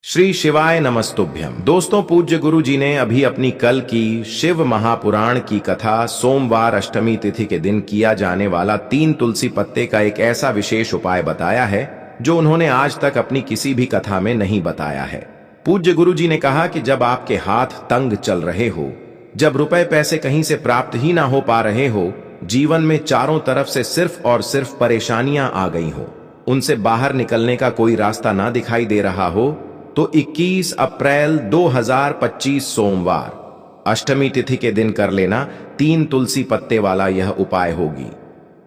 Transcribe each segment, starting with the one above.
श्री शिवाय नमस्तुभ्यम। दोस्तों, पूज्य गुरु जी ने अभी अपनी कल की शिव महापुराण की कथा सोमवार अष्टमी तिथि के दिन किया जाने वाला 3 तुलसी पत्ते का एक ऐसा विशेष उपाय बताया है जो उन्होंने आज तक अपनी किसी भी कथा में नहीं बताया है। पूज्य गुरु जी ने कहा कि जब आपके हाथ तंग चल रहे हो, जब रुपए पैसे कहीं से प्राप्त ही ना हो पा रहे हो, जीवन में चारों तरफ से सिर्फ और सिर्फ परेशानियां आ गई हो, उनसे बाहर निकलने का कोई रास्ता ना दिखाई दे रहा हो, तो 21 अप्रैल 2025 सोमवार अष्टमी तिथि के दिन कर लेना 3 तुलसी पत्ते वाला यह उपाय होगी।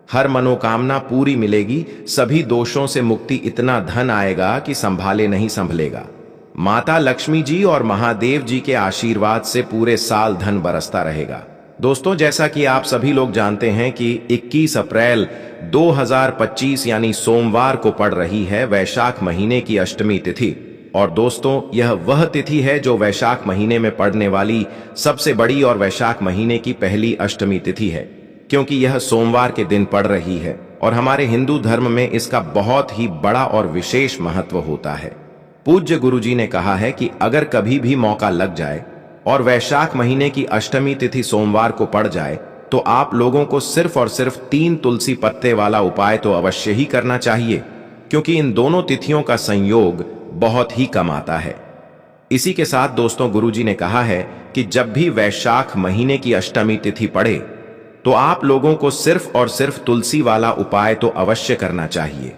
हर मनोकामना पूरी मिलेगी, सभी दोषों से मुक्ति, इतना धन आएगा कि संभाले नहीं संभलेगा। माता लक्ष्मी जी और महादेव जी के आशीर्वाद से पूरे साल धन बरसता रहेगा। दोस्तों, जैसा कि आप सभी लोग जानते हैं कि 21 अप्रैल 2025 यानी सोमवार को पड़ रही है वैशाख महीने की अष्टमी तिथि। और दोस्तों, यह वह तिथि है जो वैशाख महीने में पड़ने वाली सबसे बड़ी और वैशाख महीने की पहली अष्टमी तिथि है, क्योंकि यह सोमवार के दिन पड़ रही है और हमारे हिंदू धर्म में इसका बहुत ही बड़ा और विशेष महत्व होता है। पूज्य गुरुजी ने कहा है कि अगर कभी भी मौका लग जाए और वैशाख महीने की अष्टमी तिथि सोमवार को पड़ जाए, तो आप लोगों को सिर्फ और सिर्फ 3 तुलसी पत्ते वाला उपाय तो अवश्य ही करना चाहिए, क्योंकि इन दोनों तिथियों का संयोग बहुत ही कम आता है। इसी के साथ दोस्तों, गुरुजी ने कहा है कि जब भी वैशाख महीने की अष्टमी तिथि पड़े, तो आप लोगों को सिर्फ और सिर्फ तुलसी वाला उपाय तो अवश्य करना चाहिए।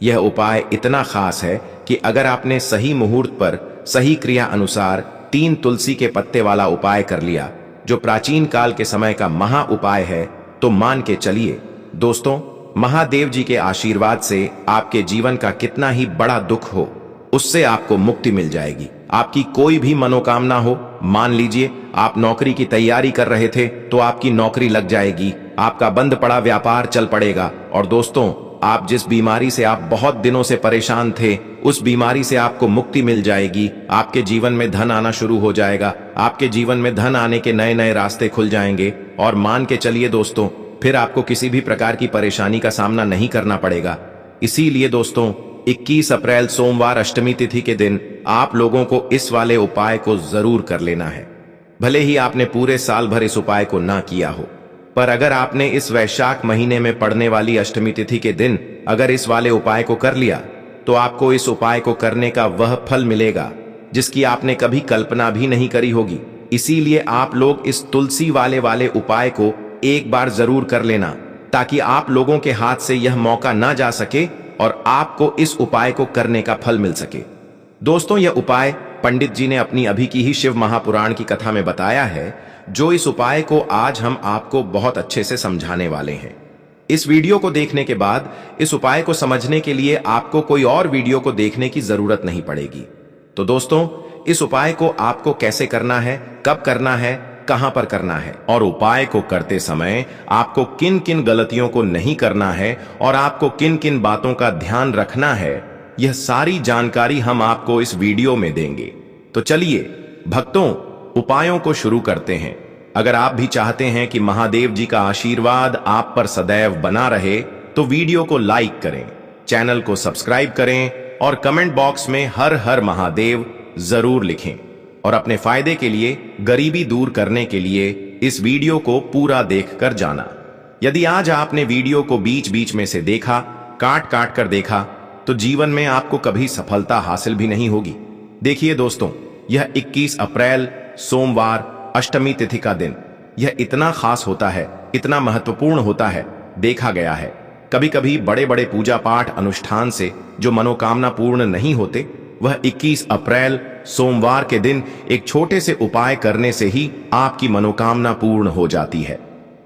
यह उपाय इतना खास है कि अगर आपने सही मुहूर्त पर सही क्रिया अनुसार 3 तुलसी के पत्ते वाला उपाय कर लिया, जो प्राचीन काल के समय का महा उपाय है, तो मान के चलिए दोस्तों, महादेव जी के आशीर्वाद से आपके जीवन का कितना ही बड़ा दुख हो, उससे आपको मुक्ति मिल जाएगी। आपकी कोई भी मनोकामना हो, मान लीजिए आप नौकरी की तैयारी कर रहे थे तो आपकी नौकरी लग जाएगी, आपका बंद पड़ा व्यापार चल पड़ेगा। और दोस्तों, आप जिस बीमारी से आप बहुत दिनों से परेशान थे, उस बीमारी से आपको मुक्ति मिल जाएगी। आपके जीवन में धन आना शुरू हो जाएगा, आपके जीवन में धन आने के नए नए रास्ते खुल जाएंगे। और मान के चलिए दोस्तों, फिर आपको किसी भी प्रकार की परेशानी का सामना नहीं करना पड़ेगा। इसीलिए दोस्तों, 21 अप्रैल सोमवार अष्टमी तिथि के दिन आप लोगों को इस वाले उपाय को जरूर कर लेना है। भले ही आपने पूरे साल भर इस उपाय को ना किया हो, पर अगर आपने इस वैशाख महीने में पड़ने वाली अष्टमी तिथि के दिन अगर इस वाले उपाय को कर लिया, तो आपको इस उपाय को करने का वह फल मिलेगा जिसकी आपने कभी कल्पना भी नहीं करी होगी। इसीलिए आप लोग इस तुलसी वाले उपाय को एक बार जरूर कर लेना, ताकि आप लोगों के हाथ से यह मौका ना जा सके और आपको इस उपाय को करने का फल मिल सके। दोस्तों, यह उपाय पंडित जी ने अपनी अभी की ही शिव महापुराण की कथा में बताया है, जो इस उपाय को आज हम आपको बहुत अच्छे से समझाने वाले हैं। इस वीडियो को देखने के बाद इस उपाय को समझने के लिए आपको कोई और वीडियो को देखने की जरूरत नहीं पड़ेगी। तो दोस्तों, इस उपाय को आपको कैसे करना है, कब करना है, कहां पर करना है, और उपाय को करते समय आपको किन किन गलतियों को नहीं करना है और आपको किन किन बातों का ध्यान रखना है, यह सारी जानकारी हम आपको इस वीडियो में देंगे। तो चलिए भक्तों, उपायों को शुरू करते हैं। अगर आप भी चाहते हैं कि महादेव जी का आशीर्वाद आप पर सदैव बना रहे, तो वीडियो को लाइक करें, चैनल को सब्सक्राइब करें और कमेंट बॉक्स में हर हर महादेव जरूर लिखें। और अपने फायदे के लिए, गरीबी दूर करने के लिए इस वीडियो को पूरा देखकर जाना। यदि आज आपने वीडियो को बीच बीच में से देखा, काट काट कर देखा, तो जीवन में आपको कभी सफलता हासिल भी नहीं होगी। देखिए दोस्तों, यह 21 अप्रैल सोमवार अष्टमी तिथि का दिन, यह इतना खास होता है, इतना महत्वपूर्ण होता है। देखा गया है कभी कभी बड़े बड़े पूजा पाठ अनुष्ठान से जो मनोकामना पूर्ण नहीं होते, वह 21 अप्रैल सोमवार के दिन एक छोटे से उपाय करने से ही आपकी मनोकामना पूर्ण हो जाती है।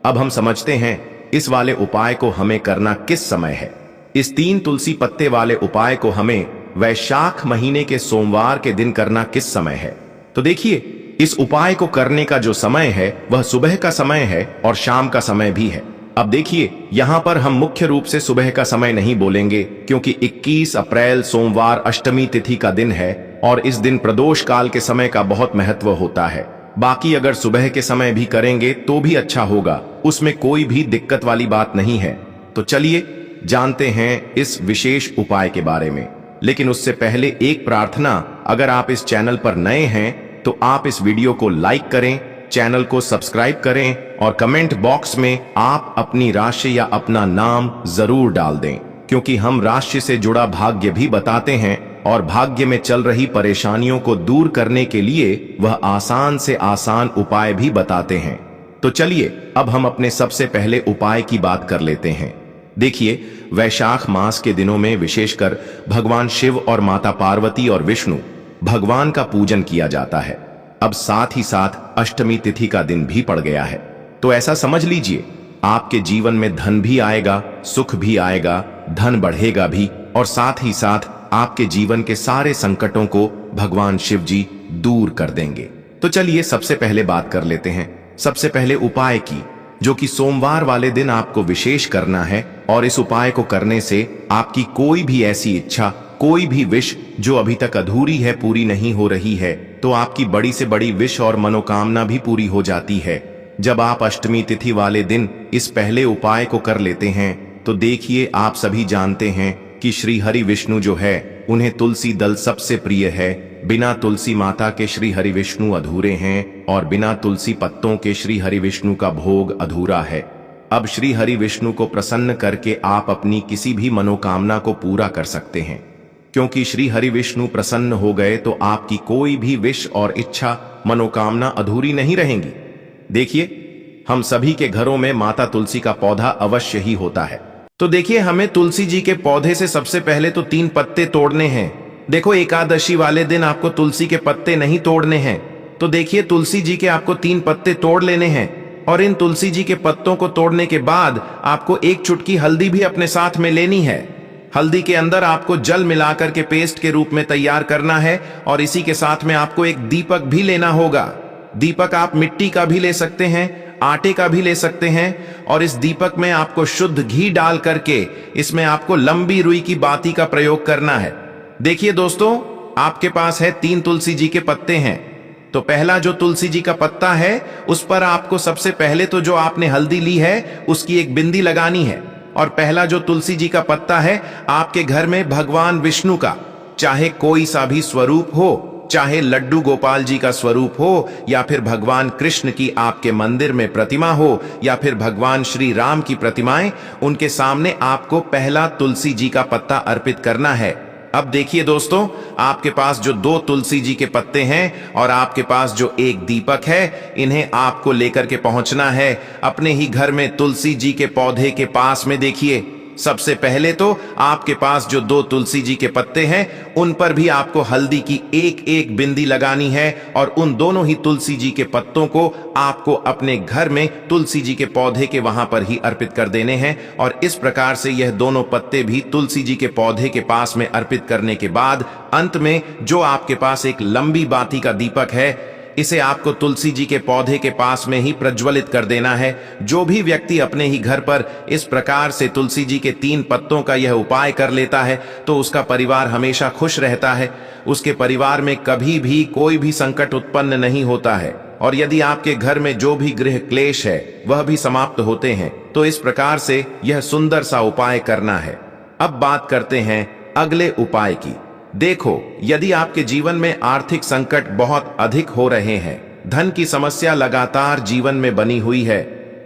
अब हम समझते हैं इस वाले उपाय को हमें करना किस समय है। इस 3 तुलसी पत्ते वाले उपाय को हमें वैशाख महीने के सोमवार के दिन करना किस समय है। तो देखिए, इस उपाय को करने का जो समय है वह सुबह का समय है और शाम का समय भी है। अब देखिए, यहां पर हम मुख्य रूप से सुबह का समय नहीं बोलेंगे, क्योंकि 21 अप्रैल सोमवार अष्टमी तिथि का दिन है और इस दिन प्रदोष काल के समय का बहुत महत्व होता है। बाकी अगर सुबह के समय भी करेंगे तो भी अच्छा होगा, उसमें कोई भी दिक्कत वाली बात नहीं है। तो चलिए जानते हैं इस विशेष उपाय के बारे में। लेकिन उससे पहले एक प्रार्थना, अगर आप इस चैनल पर नए हैं तो आप इस वीडियो को लाइक करें, चैनल को सब्सक्राइब करें और कमेंट बॉक्स में आप अपनी राशि या अपना नाम जरूर डाल दें, क्योंकि हम राशि से जुड़ा भाग्य भी बताते हैं और भाग्य में चल रही परेशानियों को दूर करने के लिए वह आसान से आसान उपाय भी बताते हैं। तो चलिए अब हम अपने सबसे पहले उपाय की बात कर लेते हैं। देखिए, वैशाख मास के दिनों में विशेषकर भगवान शिव और माता पार्वती और विष्णु भगवान का पूजन किया जाता है। अब साथ ही साथ अष्टमी तिथि का दिन भी पड़ गया है, तो ऐसा समझ लीजिए आपके जीवन में धन भी आएगा, सुख भी आएगा, धन बढ़ेगा भी और साथ ही साथ आपके जीवन के सारे संकटों को भगवान शिव जी दूर कर देंगे। तो चलिए सबसे पहले बात कर लेते हैं सबसे पहले उपाय की, जो कि सोमवार वाले दिन आपको विशेष करना है। और इस उपाय को करने से आपकी कोई भी ऐसी इच्छा, कोई भी विश जो अभी तक अधूरी है, पूरी नहीं हो रही है, तो आपकी बड़ी से बड़ी विश और मनोकामना भी पूरी हो जाती है जब आप अष्टमी तिथि वाले दिन इस पहले उपाय को कर लेते हैं। तो देखिए, आप सभी जानते हैं कि श्री हरि विष्णु जो है, उन्हें तुलसी दल सबसे प्रिय है। बिना तुलसी माता के श्री हरि विष्णु अधूरे हैं और बिना तुलसी पत्तों के श्री हरि विष्णु का भोग अधूरा है। अब श्री हरि विष्णु को प्रसन्न करके आप अपनी किसी भी मनोकामना को पूरा कर सकते हैं, क्योंकि श्री हरि विष्णु प्रसन्न हो गए तो आपकी कोई भी विश और इच्छा, मनोकामना अधूरी नहीं रहेंगी। देखिए, हम सभी के घरों में माता तुलसी का पौधा अवश्य ही होता है। तो देखिए, हमें तुलसी जी के पौधे से सबसे पहले तो 3 पत्ते तोड़ने हैं। देखो, एकादशी वाले दिन आपको तुलसी के पत्ते नहीं तोड़ने हैं। तो देखिए, तुलसी जी के आपको 3 पत्ते तोड़ लेने हैं और इन तुलसी जी के पत्तों को तोड़ने के बाद आपको 1 चुटकी हल्दी भी अपने साथ में लेनी है। हल्दी के अंदर आपको जल मिलाकर के पेस्ट के रूप में तैयार करना है और इसी के साथ में आपको एक दीपक भी लेना होगा। दीपक आप मिट्टी का भी ले सकते हैं, आटे का भी ले सकते हैं और इस दीपक में आपको शुद्ध घी डाल करके इसमें आपको लंबी रुई की बाती का प्रयोग करना है। देखिए दोस्तों, आपके पास है 3 तुलसी जी के पत्ते हैं। तो पहला जो तुलसी जी का पत्ता है, उस पर आपको सबसे पहले तो जो आपने हल्दी ली है उसकी एक बिंदी लगानी है। और पहला जो तुलसी जी का पत्ता है, आपके घर में भगवान विष्णु का चाहे कोई सा भी स्वरूप हो, चाहे लड्डू गोपाल जी का स्वरूप हो या फिर भगवान कृष्ण की आपके मंदिर में प्रतिमा हो या फिर भगवान श्री राम की प्रतिमाएं, उनके सामने आपको पहला तुलसी जी का पत्ता अर्पित करना है। अब देखिए दोस्तों, आपके पास जो 2 तुलसी जी के पत्ते हैं और आपके पास जो एक दीपक है, इन्हें आपको लेकर के पहुंचना है अपने ही घर में तुलसी जी के पौधे के पास में। देखिए, सबसे पहले तो आपके पास जो 2 तुलसी जी के पत्ते हैं, उन पर भी आपको हल्दी की एक बिंदी लगानी है और उन दोनों ही तुलसी जी के पत्तों को आपको अपने घर में तुलसी जी के पौधे के वहां पर ही अर्पित कर देने हैं। और इस प्रकार से यह दोनों पत्ते भी तुलसी जी के पौधे के पास में अर्पित करने के बाद अंत में जो आपके पास एक लंबी बाती का दीपक है, इसे आपको तुलसी जी के पौधे के पास में ही प्रज्वलित कर देना है। जो भी व्यक्ति अपने ही घर पर इस प्रकार से तुलसी जी के 3 पत्तों का यह उपाय कर लेता है, तो उसका परिवार हमेशा खुश रहता है। उसके परिवार में कभी भी कोई भी संकट उत्पन्न नहीं होता है और यदि आपके घर में जो भी गृह क्लेश है वह भी समाप्त होते हैं। तो इस प्रकार से यह सुंदर सा उपाय करना है। अब बात करते हैं अगले उपाय की। देखो, यदि आपके जीवन में आर्थिक संकट बहुत अधिक हो रहे हैं, धन की समस्या लगातार जीवन में बनी हुई है,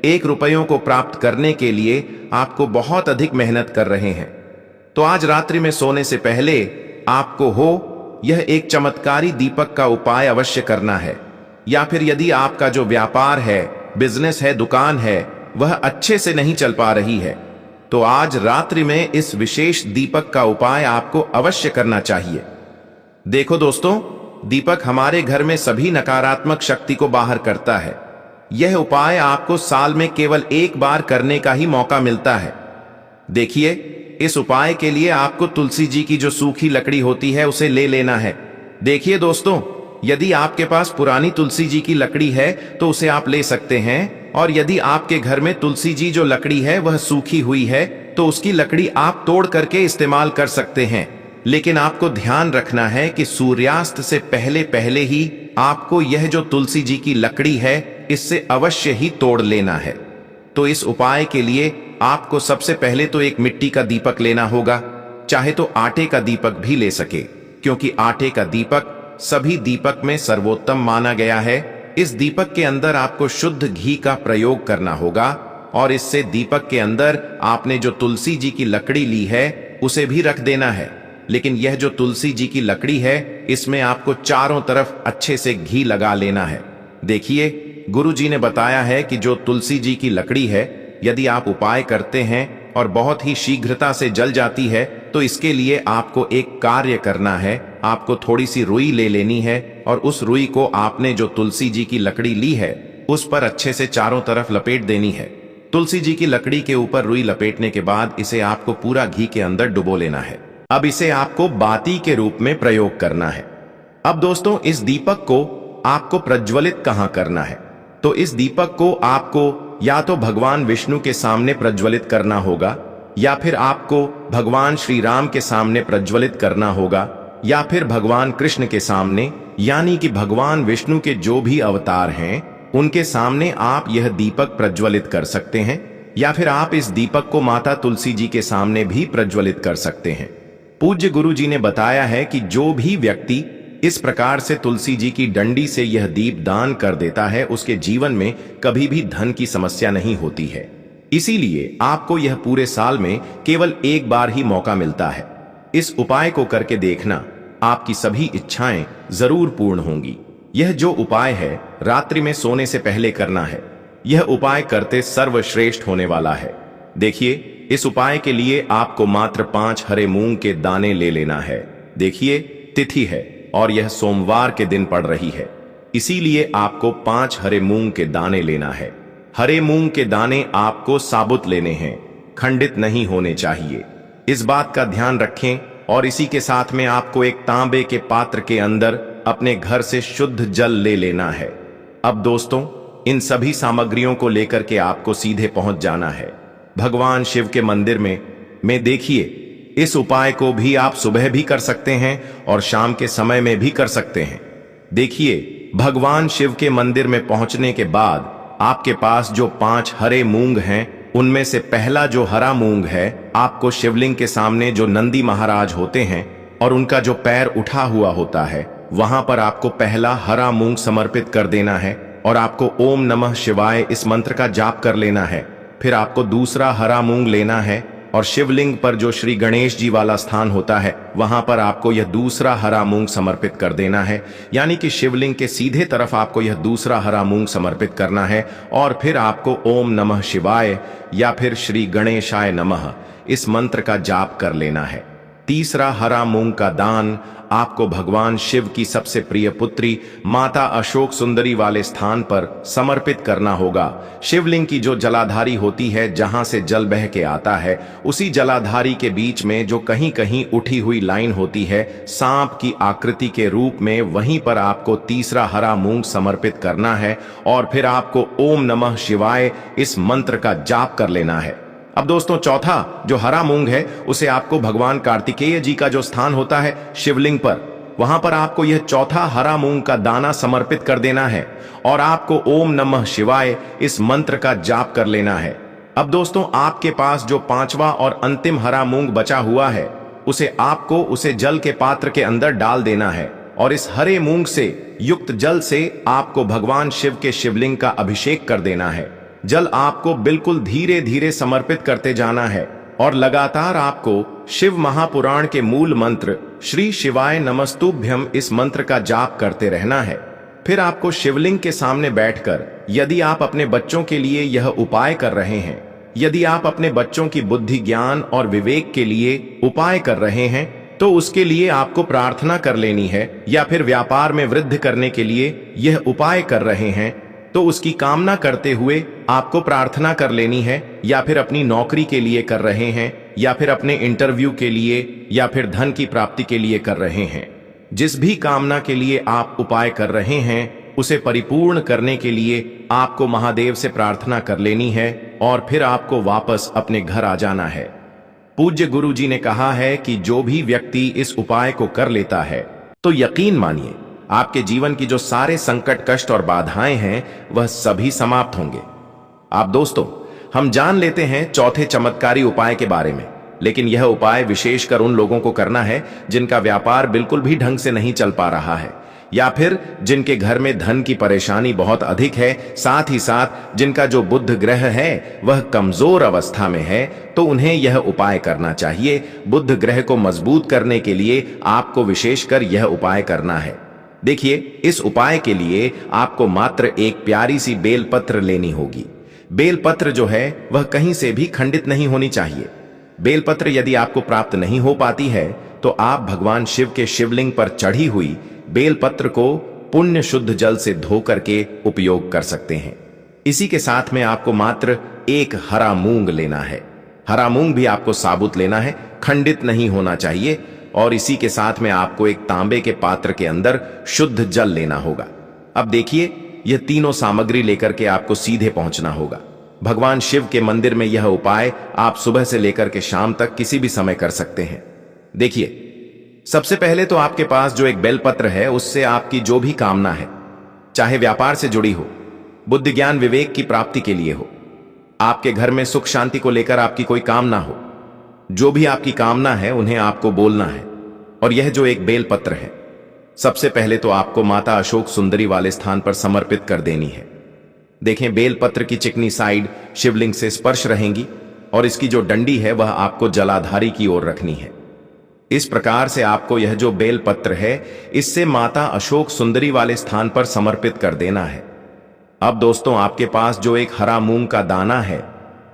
1 रुपयों को प्राप्त करने के लिए आपको बहुत अधिक मेहनत कर रहे हैं, तो आज रात्रि में सोने से पहले आपको यह एक चमत्कारी दीपक का उपाय अवश्य करना है। या फिर यदि आपका जो व्यापार है, बिजनेस है, दुकान है, वह अच्छे से नहीं चल पा रही है, तो आज रात्रि में इस विशेष दीपक का उपाय आपको अवश्य करना चाहिए। देखो दोस्तों, दीपक हमारे घर में सभी नकारात्मक शक्ति को बाहर करता है। यह उपाय आपको साल में केवल 1 बार करने का ही मौका मिलता है। देखिए, इस उपाय के लिए आपको तुलसी जी की जो सूखी लकड़ी होती है उसे ले लेना है। देखिए दोस्तों, यदि आपके पास पुरानी तुलसी जी की लकड़ी है तो उसे आप ले सकते हैं, और यदि आपके घर में तुलसी जी जो लकड़ी है वह सूखी हुई है तो उसकी लकड़ी आप तोड़ करके इस्तेमाल कर सकते हैं। लेकिन आपको ध्यान रखना है कि सूर्यास्त से पहले पहले ही आपको यह जो तुलसी जी की लकड़ी है इससे अवश्य ही तोड़ लेना है। तो इस उपाय के लिए आपको सबसे पहले तो एक मिट्टी का दीपक लेना होगा। चाहे तो आटे का दीपक भी ले सके, क्योंकि आटे का दीपक सभी दीपक में सर्वोत्तम माना गया है। इस दीपक के अंदर आपको शुद्ध घी का प्रयोग करना होगा और इससे दीपक के अंदर आपने जो तुलसी जी की लकड़ी ली है उसे भी रख देना है। लेकिन यह जो तुलसी जी की लकड़ी है, इसमें आपको चारों तरफ अच्छे से घी लगा लेना है। देखिए, गुरु जी ने बताया है कि जो तुलसी जी की लकड़ी है, यदि आप उपाय करते हैं और बहुत ही शीघ्रता से जल जाती है, तो इसके लिए आपको एक कार्य करना है। आपको थोड़ी सी रुई ले लेनी है और उस रुई को आपने जो तुलसी जी की लकड़ी ली है उस पर अच्छे से चारों तरफ लपेट देनी है। तुलसी जी की लकड़ी के ऊपर रुई लपेटने के बाद इसे आपको पूरा घी के अंदर डुबो लेना है। अब इसे आपको बाती के रूप में प्रयोग करना है। अब दोस्तों, इस दीपक को आपको प्रज्वलित कहां करना है? तो इस दीपक को आपको या तो भगवान विष्णु के सामने प्रज्वलित करना होगा, या फिर आपको भगवान श्री राम के सामने प्रज्वलित करना होगा, या फिर भगवान कृष्ण के सामने, यानी कि भगवान विष्णु के जो भी अवतार हैं उनके सामने आप यह दीपक प्रज्वलित कर सकते हैं। या फिर आप इस दीपक को माता तुलसी जी के सामने भी प्रज्वलित कर सकते हैं। पूज्य गुरु जी ने बताया है कि जो भी व्यक्ति इस प्रकार से तुलसी जी की डंडी से यह दीप दान कर देता है, उसके जीवन में कभी भी धन की समस्या नहीं होती है। इसीलिए आपको यह पूरे साल में केवल एक बार ही मौका मिलता है। इस उपाय को करके देखना, आपकी सभी इच्छाएं जरूर पूर्ण होंगी। यह जो उपाय है रात्रि में सोने से पहले करना है। यह उपाय करते सर्वश्रेष्ठ होने वाला है। देखिए, इस उपाय के लिए आपको मात्र 5 हरे मूंग के दाने ले लेना है। देखिए, तिथि है और यह सोमवार के दिन पड़ रही है, इसीलिए आपको 5 हरे मूंग के दाने लेना है। हरे मूंग के दाने आपको साबुत लेने हैं, खंडित नहीं होने चाहिए। इस बात का ध्यान रखें। और इसी के साथ में आपको एक तांबे के पात्र के अंदर अपने घर से शुद्ध जल ले लेना है। अब दोस्तों, इन सभी सामग्रियों को लेकर के आपको सीधे पहुंच जाना है भगवान शिव के मंदिर में। देखिए, इस उपाय को भी आप सुबह भी कर सकते हैं और शाम के समय में भी कर सकते हैं। देखिए, भगवान शिव के मंदिर में पहुंचने के बाद आपके पास जो 5 हरे मूंग हैं, उनमें से पहला जो हरा मूंग है, आपको शिवलिंग के सामने जो नंदी महाराज होते हैं और उनका जो पैर उठा हुआ होता है, वहां पर आपको पहला हरा मूंग समर्पित कर देना है और आपको ओम नमः शिवाय इस मंत्र का जाप कर लेना है। फिर आपको दूसरा हरा मूंग लेना है और शिवलिंग पर जो श्री गणेश जी वाला स्थान होता है, वहां पर आपको यह दूसरा हरा मूंग समर्पित कर देना है। यानी कि शिवलिंग के सीधे तरफ आपको यह दूसरा हरा मूंग समर्पित करना है और फिर आपको ओम नमः शिवाय या फिर श्री गणेशाय नमः इस मंत्र का जाप कर लेना है। तीसरा हरा मूंग का दान आपको भगवान शिव की सबसे प्रिय पुत्री माता अशोक सुंदरी वाले स्थान पर समर्पित करना होगा। शिवलिंग की जो जलाधारी होती है, जहां से जल बह के आता है, उसी जलाधारी के बीच में जो कहीं कहीं उठी हुई लाइन होती है सांप की आकृति के रूप में, वहीं पर आपको तीसरा हरा मूंग समर्पित करना है और फिर आपको ओम नमः शिवाय इस मंत्र का जाप कर लेना है। अब दोस्तों, चौथा जो हरा मूंग है उसे आपको भगवान कार्तिकेय जी का जो स्थान होता है शिवलिंग पर, वहां पर आपको यह चौथा हरा मूंग का दाना समर्पित कर देना है और आपको ओम नमः शिवाय इस मंत्र का जाप कर लेना है। अब दोस्तों, आपके पास जो 5वां और अंतिम हरा मूंग बचा हुआ है, उसे आपको उसे जल के पात्र के अंदर डाल देना है और इस हरे मूंग से युक्त जल से आपको भगवान शिव के शिवलिंग का अभिषेक कर देना है। जल आपको बिल्कुल धीरे धीरे समर्पित करते जाना है और लगातार आपको शिव महापुराण के मूल मंत्र श्री शिवाय नमस्तुभ्यम इस मंत्र का जाप करते रहना है। फिर आपको शिवलिंग के सामने बैठकर, यदि आप अपने बच्चों के लिए यह उपाय कर रहे हैं, यदि आप अपने बच्चों की बुद्धि ज्ञान और विवेक के लिए उपाय कर रहे हैं, तो उसके लिए आपको प्रार्थना कर लेनी है। या फिर व्यापार में वृद्धि करने के लिए यह उपाय कर रहे हैं, तो उसकी कामना करते हुए आपको प्रार्थना कर लेनी है। या फिर अपनी नौकरी के लिए कर रहे हैं, या फिर अपने इंटरव्यू के लिए, या फिर धन की प्राप्ति के लिए कर रहे हैं। जिस भी कामना के लिए आप उपाय कर रहे हैं, उसे परिपूर्ण करने के लिए आपको महादेव से प्रार्थना कर लेनी है और फिर आपको वापस अपने घर आ जाना है। पूज्य गुरु जी ने कहा है कि जो भी व्यक्ति इस उपाय को कर लेता है, तो यकीन मानिए आपके जीवन की जो सारे संकट, कष्ट और बाधाएं हैं, वह सभी समाप्त होंगे। आप दोस्तों, हम जान लेते हैं चौथे चमत्कारी उपाय के बारे में। लेकिन यह उपाय विशेषकर उन लोगों को करना है जिनका व्यापार बिल्कुल भी ढंग से नहीं चल पा रहा है, या फिर जिनके घर में धन की परेशानी बहुत अधिक है, साथ ही साथ जिनका जो बुध ग्रह है वह कमजोर अवस्था में है, तो उन्हें यह उपाय करना चाहिए। बुध ग्रह को मजबूत करने के लिए आपको विशेषकर यह उपाय करना है। देखिए, इस उपाय के लिए आपको मात्र एक प्यारी सी बेलपत्र लेनी होगी। बेलपत्र जो है वह कहीं से भी खंडित नहीं होनी चाहिए। बेलपत्र यदि आपको प्राप्त नहीं हो पाती है तो आप भगवान शिव के शिवलिंग पर चढ़ी हुई बेलपत्र को पुण्य शुद्ध जल से धो करके उपयोग कर सकते हैं। इसी के साथ में आपको मात्र एक हरा मूंग लेना है। हरा मूंग भी आपको साबुत लेना है, खंडित नहीं होना चाहिए। और इसी के साथ में आपको एक तांबे के पात्र के अंदर शुद्ध जल लेना होगा। अब देखिए, यह तीनों सामग्री लेकर के आपको सीधे पहुंचना होगा भगवान शिव के मंदिर में। यह उपाय आप सुबह से लेकर के शाम तक किसी भी समय कर सकते हैं। देखिए, सबसे पहले तो आपके पास जो एक बेलपत्र है उससे आपकी जो भी कामना है, चाहे व्यापार से जुड़ी हो, बुद्धि ज्ञान विवेक की प्राप्ति के लिए हो, आपके घर में सुख शांति को लेकर आपकी कोई कामना हो, जो भी आपकी कामना है उन्हें आपको बोलना है। और यह जो एक बेलपत्र है, सबसे पहले तो आपको माता अशोक सुंदरी वाले स्थान पर समर्पित कर देनी है। देखें, बेलपत्र की चिकनी साइड शिवलिंग से स्पर्श रहेंगी और इसकी जो डंडी है वह आपको जलाधारी की ओर रखनी है। इस प्रकार से आपको यह जो बेलपत्र है इससे माता अशोक सुंदरी वाले स्थान पर समर्पित कर देना है। अब दोस्तों, आपके पास जो एक हरा मूंग का दाना है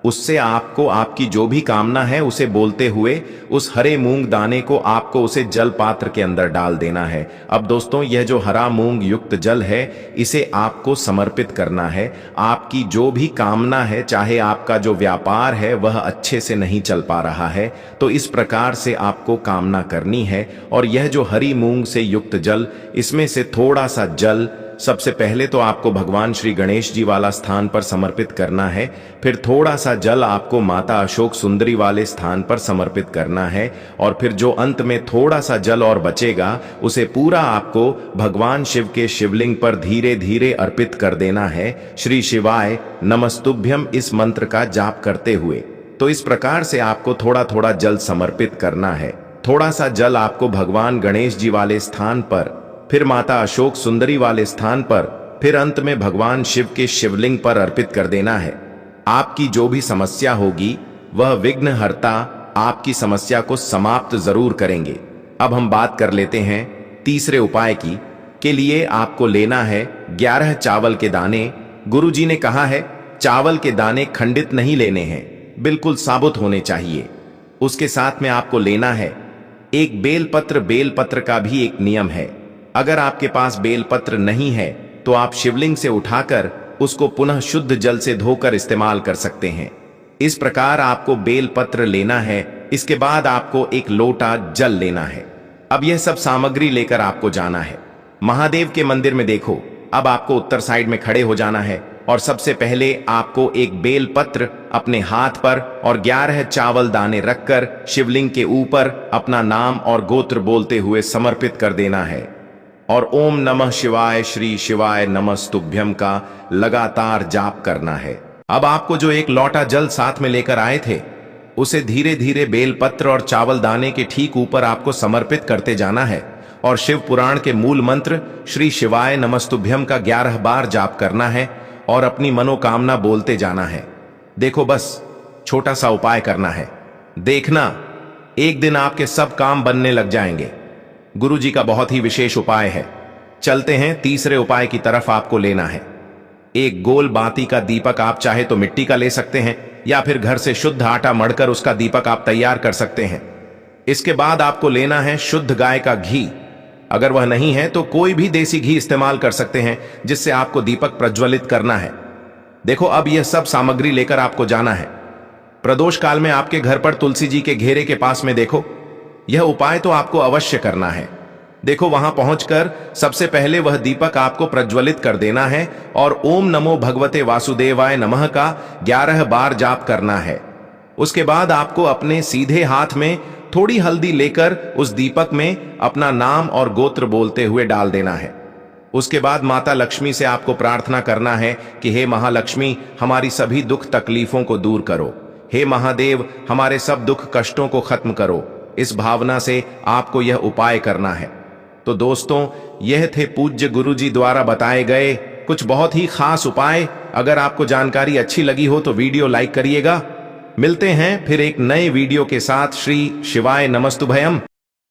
उससे आपको आपकी जो भी कामना है उसे बोलते हुए उस हरे मूंग दाने को आपको उसे जल पात्र के अंदर डाल देना है। अब दोस्तों, यह जो हरा मूंग युक्त जल है इसे आपको समर्पित करना है। आपकी जो भी कामना है, चाहे आपका जो व्यापार है वह अच्छे से नहीं चल पा रहा है, तो इस प्रकार से आपको कामना करनी है। और यह जो हरी मूंग से युक्त जल, इसमें से थोड़ा सा जल सबसे पहले तो आपको भगवान श्री गणेश जी वाला स्थान पर समर्पित करना है। फिर थोड़ा सा जल आपको माता अशोक सुंदरी वाले स्थान पर समर्पित करना है। और फिर जो अंत में थोड़ा सा जल और बचेगा उसे पूरा आपको भगवान शिव के शिवलिंग पर धीरे धीरे अर्पित कर देना है। श्री शिवाय नमस्तुभ्यम इस मंत्र का जाप करते हुए। तो इस प्रकार से आपको थोड़ा थोड़ा जल समर्पित करना है। थोड़ा सा जल आपको भगवान गणेश जी वाले स्थान पर, फिर माता अशोक सुंदरी वाले स्थान पर, फिर अंत में भगवान शिव के शिवलिंग पर अर्पित कर देना है। आपकी जो भी समस्या होगी वह विघ्नहर्ता आपकी समस्या को समाप्त जरूर करेंगे। अब हम बात कर लेते हैं तीसरे उपाय की। के लिए आपको लेना है 11 चावल के दाने। गुरुजी ने कहा है चावल के दाने खंडित नहीं लेने हैं, बिल्कुल साबुत होने चाहिए। उसके साथ में आपको लेना है एक बेलपत्र। बेलपत्र का भी एक नियम है, अगर आपके पास बेलपत्र नहीं है तो आप शिवलिंग से उठाकर उसको पुनः शुद्ध जल से धोकर इस्तेमाल कर सकते हैं। इस प्रकार आपको बेलपत्र लेना है। इसके बाद आपको एक लोटा जल लेना है। अब यह सब सामग्री लेकर आपको जाना है महादेव के मंदिर में। देखो, अब आपको उत्तर साइड में खड़े हो जाना है और सबसे पहले आपको एक बेलपत्र अपने हाथ पर और 11 चावल दाने रखकर शिवलिंग के ऊपर अपना नाम और गोत्र बोलते हुए समर्पित कर देना है। और ओम नमः शिवाय श्री शिवाय नमस्तुभ्यम का लगातार जाप करना है। अब आपको जो एक लोटा जल साथ में लेकर आए थे उसे धीरे धीरे बेलपत्र और चावल दाने के ठीक ऊपर आपको समर्पित करते जाना है और शिव पुराण के मूल मंत्र श्री शिवाय नमस्तुभ्यम का 11 बार जाप करना है और अपनी मनोकामना बोलते जाना है। देखो, बस छोटा सा उपाय करना है, देखना एक दिन आपके सब काम बनने लग जाएंगे। गुरु जी का बहुत ही विशेष उपाय है। चलते हैं तीसरे उपाय की तरफ। आपको लेना है एक गोल बाती का दीपक। आप चाहे तो मिट्टी का ले सकते हैं या फिर घर से शुद्ध आटा मढ़कर उसका दीपक आप तैयार कर सकते हैं। इसके बाद आपको लेना है शुद्ध गाय का घी। अगर वह नहीं है तो कोई भी देसी घी इस्तेमाल कर सकते हैं जिससे आपको दीपक प्रज्वलित करना है। देखो, अब यह सब सामग्री लेकर आपको जाना है। प्रदोष काल में आपके घर पर तुलसी जी के घेरे के पास में देखो, यह उपाय तो आपको अवश्य करना है। देखो, वहां पहुंचकर सबसे पहले वह दीपक आपको प्रज्वलित कर देना है और ओम नमो भगवते वासुदेवाय नमः का 11 बार जाप करना है। उसके बाद आपको अपने सीधे हाथ में थोड़ी हल्दी लेकर उस दीपक में अपना नाम और गोत्र बोलते हुए डाल देना है। उसके बाद माता लक्ष्मी से आपको प्रार्थना करना है कि हे महालक्ष्मी, हमारी सभी दुख तकलीफों को दूर करो। हे महादेव, हमारे सब दुख कष्टों को खत्म करो। इस भावना से आपको यह उपाय करना है। तो दोस्तों, यह थे पूज्य गुरुजी द्वारा बताए गए कुछ बहुत ही खास उपाय। अगर आपको जानकारी अच्छी लगी हो तो वीडियो लाइक करिएगा। मिलते हैं फिर एक नए वीडियो के साथ। श्री शिवाय नमस्तुभयम।